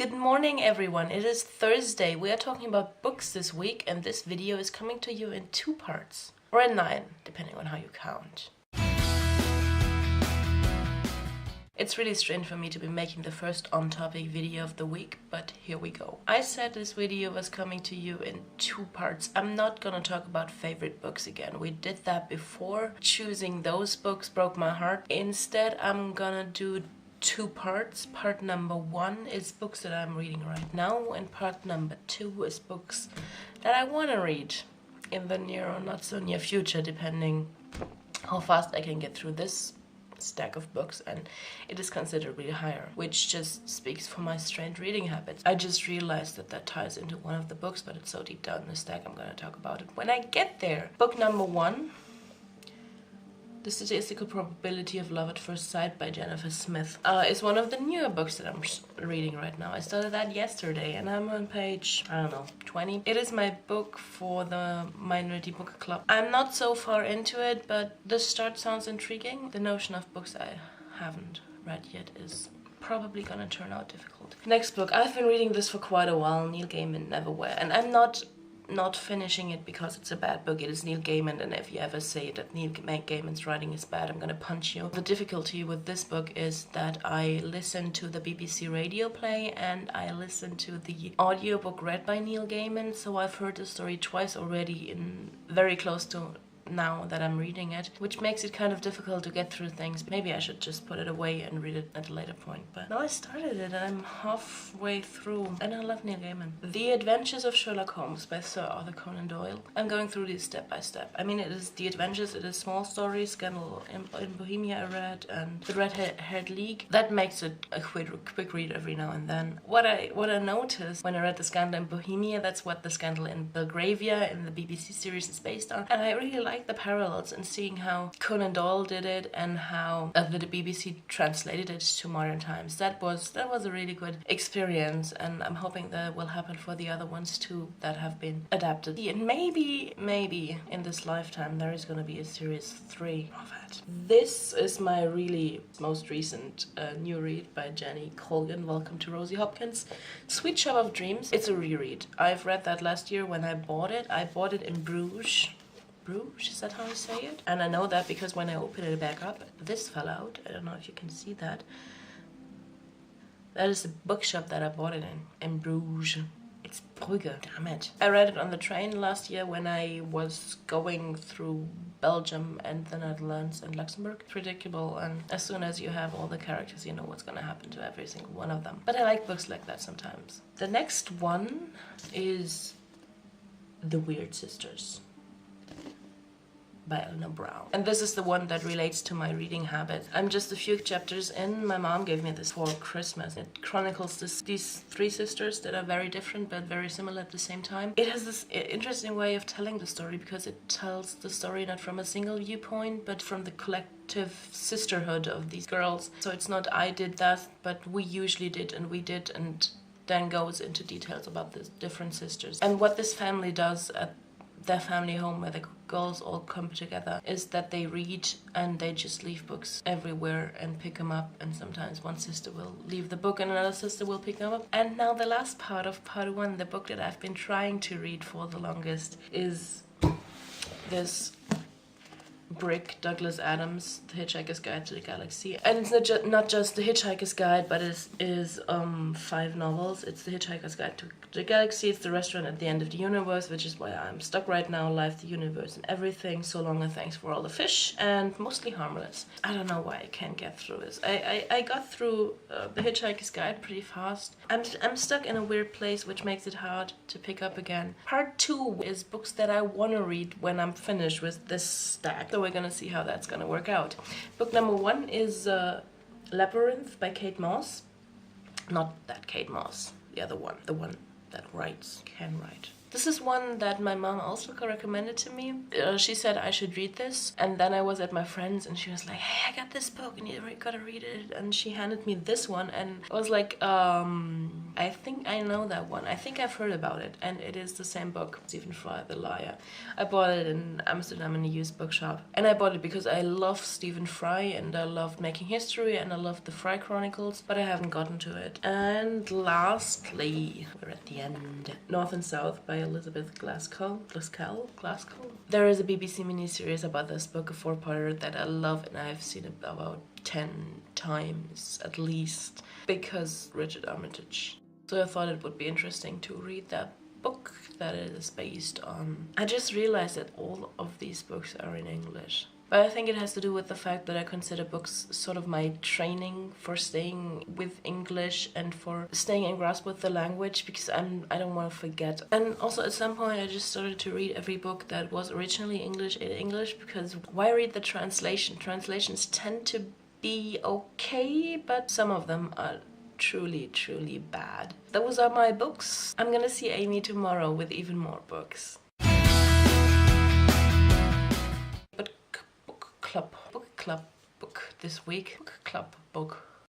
Good morning everyone, it is Thursday. We are talking about books this week and this video is coming to you in 2 parts. Or in 9, depending on how you count. It's really strange for me to be making the first on-topic video of the week, but here we go. I said this video was coming to you in 2 parts. I'm not gonna talk about favorite books again. We did that before. Choosing those books broke my heart. Instead, I'm gonna do 2 parts. Part number 1 is books that I'm reading right now, and part number 2 is books that I want to read in the near or not so near future, depending how fast I can get through this stack of books, and it is considerably higher, which just speaks for my strange reading habits. I just realized that ties into one of the books, but it's so deep down in the stack I'm gonna talk about it when I get there. Book number 1, The Statistical Probability of Love at First Sight by Jennifer Smith, is one of the newer books that I'm reading right now. I started that yesterday and I'm on page, 20. It is my book for the Minority Book Club. I'm not so far into it, but the start sounds intriguing. The notion of books I haven't read yet is probably gonna turn out difficult. Next book, I've been reading this for quite a while, Neil Gaiman, Neverwhere, and I'm not finishing it because it's a bad book. It is Neil Gaiman, and if you ever say that Neil Gaiman's writing is bad, I'm gonna punch you. The difficulty with this book is that I listened to the BBC radio play and I listened to the audiobook read by Neil Gaiman, so I've heard the story twice already in very close to now that I'm reading it, which makes it kind of difficult to get through things. Maybe I should just put it away and read it at a later point. But now I started it and I'm halfway through, and I love Neil Gaiman. The Adventures of Sherlock Holmes by Sir Arthur Conan Doyle. I'm going through these step by step. I mean, it is the adventures, it is small stories, Scandal in Bohemia I read, and The Red-Haired League. That makes it a quick read every now and then. What I noticed when I read The Scandal in Bohemia, that's what The Scandal in Belgravia in the BBC series is based on, and I really like the parallels and seeing how Conan Doyle did it and how the BBC translated it to modern times. That was a really good experience, and I'm hoping that will happen for the other ones too that have been adapted. And maybe in this lifetime there is going to be a series 3 of it. This is my really most recent new read by Jenny Colgan. Welcome to Rosie Hopkins. Sweet Shop of Dreams. It's a reread. I've read that last year when I bought it. I bought it in Bruges, is that how I say it? And I know that because when I open it back up, this fell out. I don't know if you can see that. That is the bookshop that I bought it in Bruges. It's Brugge, damn it. I read it on the train last year when I was going through Belgium and the Netherlands and Luxembourg. Predictable, and as soon as you have all the characters, you know what's gonna happen to every single one of them. But I like books like that sometimes. The next one is The Weird Sisters by Eleanor Brown. And this is the one that relates to my reading habit. I'm just a few chapters in. My mom gave me this for Christmas. It chronicles these 3 sisters that are very different but very similar at the same time. It has this interesting way of telling the story because it tells the story not from a single viewpoint but from the collective sisterhood of these girls. So it's not I did that, but we usually did and we did, and then goes into details about the different sisters. And what this family does at their family home where the girls all come together is that they read and they just leave books everywhere and pick them up, and sometimes one sister will leave the book and another sister will pick them up. And now the last part of part 1, the book that I've been trying to read for the longest, is this Brick Douglas Adams, The Hitchhiker's Guide to the Galaxy. And it's not just The Hitchhiker's Guide, but it is 5 novels. It's The Hitchhiker's Guide to the Galaxy, it's The Restaurant at the End of the Universe, which is why I'm stuck right now, Life, the Universe, and Everything, So Long and Thanks for All the Fish, and Mostly Harmless. I don't know why I can't get through this. I got through The Hitchhiker's Guide pretty fast. I'm stuck in a weird place, which makes it hard to pick up again. Part 2 is books that I want to read when I'm finished with this stack. So we're gonna see how that's gonna work out. Book number 1 is Labyrinth by Kate Moss. Not that Kate Moss, the other one, the one that can write. This is one that my mom also recommended to me. She said I should read this, and then I was at my friend's and she was like, hey, I got this book and you gotta read it, and she handed me this one, and I was like, I think think I know that one. I think I've heard about it, and it is the same book, Stephen Fry, The Liar. I bought it in Amsterdam in a used bookshop, and I bought it because I love Stephen Fry, and I loved Making History, and I loved the Fry Chronicles, but I haven't gotten to it. And lastly, we're at the end. North and South by Elizabeth Glasgow. There is a BBC miniseries about this book, a four-parter that I love, and I've seen it about 10 times at least, because Richard Armitage. So I thought it would be interesting to read that book that it is based on. I just realized that all of these books are in English. But I think it has to do with the fact that I consider books sort of my training for staying with English and for staying in grasp with the language, because I don't want to forget. And also at some point I just started to read every book that was originally English in English, because why read the translation? Translations tend to be okay, but some of them are truly, truly bad. Those are my books. I'm gonna see Amy tomorrow with even more books. Book club book this week. Book club book.